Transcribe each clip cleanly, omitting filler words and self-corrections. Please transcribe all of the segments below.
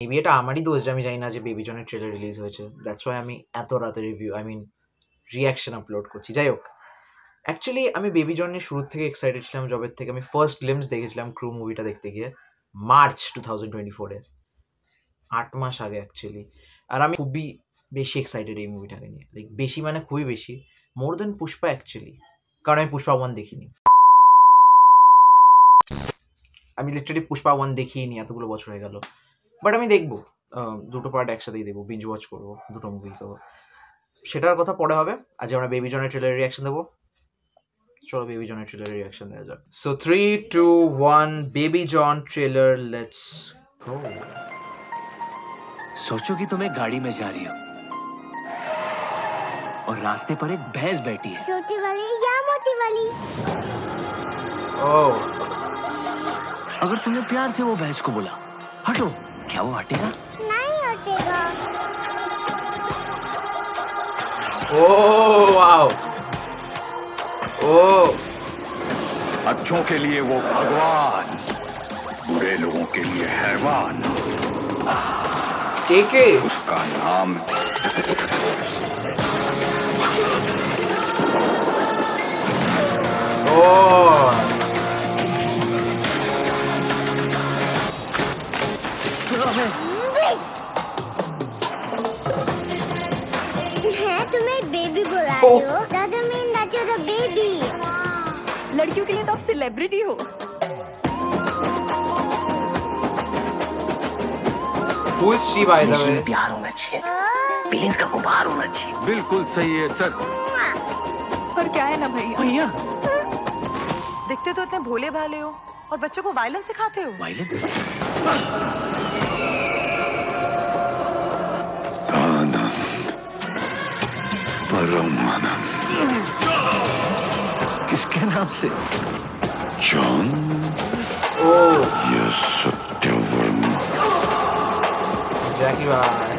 Maybe এটা আমারই দোষ যে আমি জানি না যে বেবি জনের ট্রেলার রিলিজ হয়েছে, দ্যাটস ওয়াই আমি এত রাতে রিভিউ রিয়াকশন আপলোড করছি। যাই হোক, অ্যাকচুয়ালি আমি বেবি জন নিয়ে শুরুর থেকে এক্সাইটেড ছিলাম, জবের থেকে আমি ফার্স্ট গ্লিমস দেখেছিলাম ক্রু মুভিটা দেখতে গিয়ে মার্চ 2024-এ, 8 মাস আগে অ্যাকচুয়ালি। আর আমি খুবই বেশি এক্সাইটেড এই মুভিটাকে নিয়ে, লাইক বেশি মানে খুবই বেশি, মোর দেন পুষ্পা অ্যাকচুয়ালি, কারণ আমি পুষ্পা 1 দেখিনি। আমি লিটারালি পুষ্পা 1 দেখিনি, এতগুলো বছর হয়ে গেল। বাট আমি দেখবো, দুটো পার্ট একসাথেই দেখবো, বিঞ্জ ওয়াচ করবো দুটো মুভি। তো সেটার কথা পরে হবে, আজ আমরা বেবি জনের ট্রেলার রিয়াকশন দেবো। চলো বেবি জনের ট্রেলার রিয়াকশন দেওয়া যাক। So 3, 2, 1, baby John trailer, let's go. सोचो कि तुम एक गाड़ी में जा रही हो और रास्ते पर एक भैंस बैठी है। छोटी वाली या मोटी वाली? ओह, अगर तुमने प्यार से वो भैंस को बोला हटो, क्या वो हटेगा? नहीं हटेगा। ओह वाओ, ओह, अच्छों के लिए वो भगवान, बुरे लोगों के लिए हैवान। केके, उसका नाम ओह, मैं तुम्हें बेबी बुला रही हो। Doesn't mean that you're the baby. लड़कियों के लिए तो आप सेलिब्रिटी हो। who is she by the way? प्यार होना चाहिए, फीलिंग्स का गुबार होना चाहिए। बिल्कुल सही है सर। पर क्या है ना भैया, भैया दिखते तो इतने भोले भाले हो और बच्चों को वायलेंस सिखाते हो। वायलेंस? आनंद, परम आनंद। किसके नाम से? जॉन, ओह, ये सत्यवर्मा। जैकी भाई,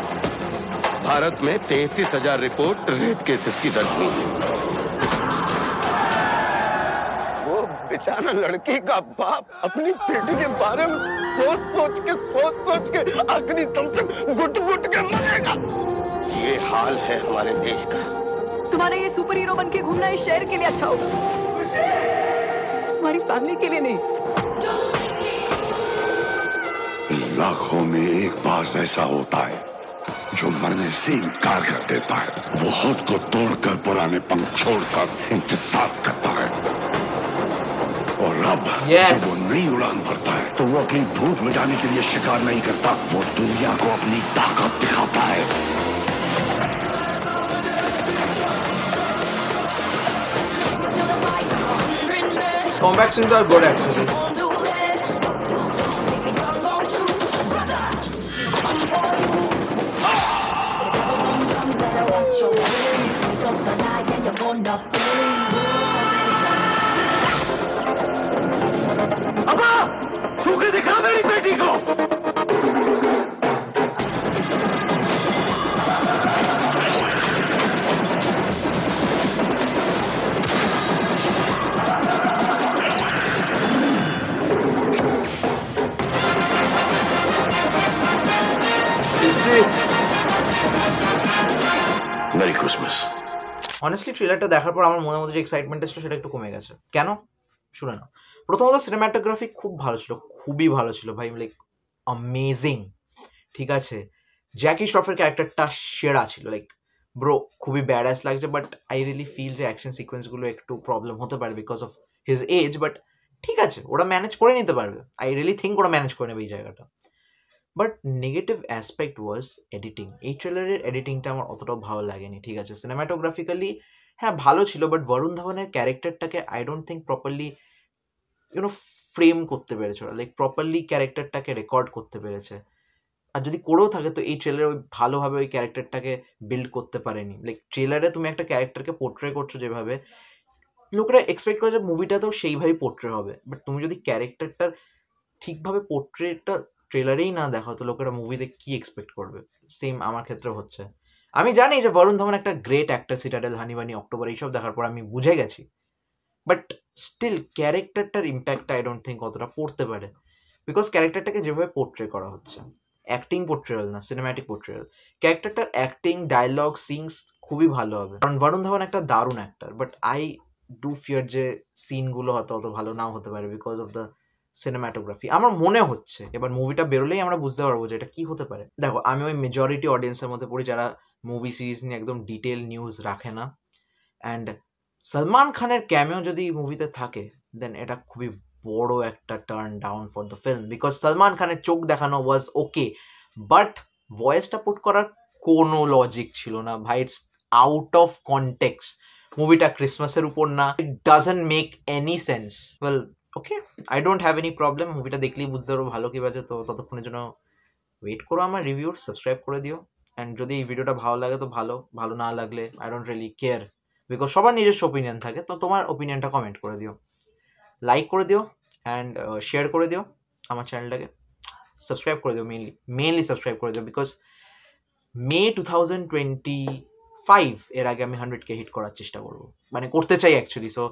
भारत में 33,000 रिपोर्ट रेप केसेस की दर्ज हुई। वो बेचारा लड़की का बाप अपनी बेटी के बारे में सोच सोच के आखिरी दम तक घुट के मरेगा। ये हाल है हमारे देश का। तुम्हारा ये सुपर हीरो बन के घूमना इस शहर के लिए अच्छा होगा, तुम्हारी फैमिली के लिए नहीं। लाखों में एक बार ऐसा होता है जो मरने से इनकार कर देता है। वो खुद को तोड़कर पुराने पंख छोड़कर इंतजार करता है, और अब Yes. जब वो नई उड़ान भरता है तो वो अपनी भूख मिटाने के लिए शिकार नहीं करता, वो दुनिया को अपनी ताकत दिखाता है। combat scenes are good actually. अब्बा, छू के दिखा मेरी बेटी को। Is this merry Christmas. Honestly ট্রেলারটা দেখার পর আমার মনের মধ্যে যে এক্সাইটমেন্টটা ছিল সেটা একটু কমে গেছে। কেন? শুনে নাও। প্রথমত সিনেমাটোগ্রাফি খুব ভালো ছিল, খুবই ভালো ছিল ভাই, লাইক অ্যামেজিং। ঠিক আছে, জ্যাকি শ্রফের ক্যারেক্টারটা সেরা ছিল, লাইক ব্রো খুবই ব্যাডাস লাগছে। বাট আই রিয়েলি ফিল যে অ্যাকশন সিকোয়েন্সগুলো একটু প্রবলেম হতে পারে because of his age, but ঠিক আছে, ওরা ম্যানেজ করে নিতে পারবে। আই রিয়েলি থিঙ্ক ওরা ম্যানেজ করে নেবে এই জায়গাটা। But negative aspect was editing. এই ট্রেলারের এডিটিংটা আমার অতটাও ভালো লাগেনি। ঠিক আছে, সিনেমাটোগ্রাফিক্যালি হ্যাঁ ভালো ছিল, বাট বরুণ ধাওয়ানের ক্যারেক্টারটাকে I don't think properly frame করতে পেরেছে ওরা, লাইক প্রপারলি ক্যারেক্টারটাকে রেকর্ড করতে পেরেছে। আর যদি করেও থাকে তো এই ট্রেলারে ওই ভালোভাবে ওই ক্যারেক্টারটাকে বিল্ড করতে পারেনি। লাইক ট্রেলারে তুমি একটা ক্যারেক্টারকে পোর্ট্রে করছো যেভাবে, লোকেরা এক্সপেক্ট করে যে মুভিটাতেও সেইভাবেই পোর্ট্রে হবে। বাট তুমি যদি ক্যারেক্টারটার ঠিকভাবে পোর্ট্রেটটা ট্রেলারেই না দেখাও তো লোকেরা মুভিতে কি এক্সপেক্ট করবে? সেম আমার ক্ষেত্রে হচ্ছে। আমি জানি যে বরুণ ধাওয়ান একটা great actor, Citadel, Honey Bunny, October এইসব দেখার পর আমি বুঝে গেছি। বাট স্টিল ক্যারেক্টারটার ইম্প্যাক্টটা আই ডোন্ট থিঙ্ক অতটা পড়তে পারে, বিকজ ক্যারেক্টারটাকে যেভাবে পোর্ট্রে করা হচ্ছে অ্যাক্টিং পোর্ট্রেয়াল না, সিনেম্যাটিক পোর্ট্রেয়াল। ক্যারেক্টারটার অ্যাক্টিং, ডায়লগ, সিনস খুবই ভালো হবে, কারণ বরুণ ধাওয়ান একটা দারুণ actor. But I do fear যে সিনগুলো হয়তো অত ভালো নাও হতে পারে বিকজ অফ দ্য সিনেম্যাটোগ্রাফি। আমার মনে হচ্ছে, এবার মুভিটা বেরোলেই আমরা বুঝতে পারবো যে এটা কি হতে পারে। দেখো, আমি ওই মেজরিটি অডিয়েন্সের মধ্যে পড়ি যারা মুভি সিরিজ নিয়ে একদম ডিটেল নিউজ রাখে না। অ্যান্ড সলমান খানের ক্যামেও যদি মুভিতে থাকে দেন এটা খুবই বড় একটা turn down for the film, because Salman খানের চোখ দেখানো ওয়াজ ওকে, বাট ভয়েসটা পুট করার কোনো লজিক ছিল না ভাই। It's out of context. মুভিটা ক্রিসমাসের উপর না, it doesn't make any sense. Well okay, I don't have any problem, মুভিটা দেখলেই বুঝতে পারবো ভালো কি বাজে। তো ততক্ষণের জন্য ওয়েট করো আমার রিভিউর, সাবস্ক্রাইব করে দিও। অ্যান্ড যদি এই ভিডিওটা ভালো লাগে তো ভালো, ভালো না লাগলে I don't really care, because সবার নিজস্ব ওপিনিয়ন থাকে। তো তোমার ওপিনিয়নটা কমেন্ট করে দিও, লাইক করে দিও, অ্যান্ড শেয়ার করে দিও আমার চ্যানেলটাকে, সাবস্ক্রাইব করে দিও, মেনলি সাবস্ক্রাইব করে দিও, বিকজ মে 2025 এর আগে আমি 100K হিট করার চেষ্টা করবো, মানে করতে চাই actually. So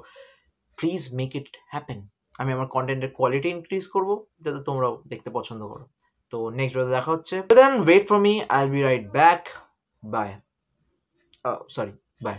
please make it happen. আমি আমার কন্টেন্টের কোয়ালিটি ইনক্রিজ করবো যাতে তোমরাও দেখতে পছন্দ করো। তো নেক্সট ভিডিওতে দেখা হচ্ছে। Then wait for me, I will be right back. Bye, sorry, by.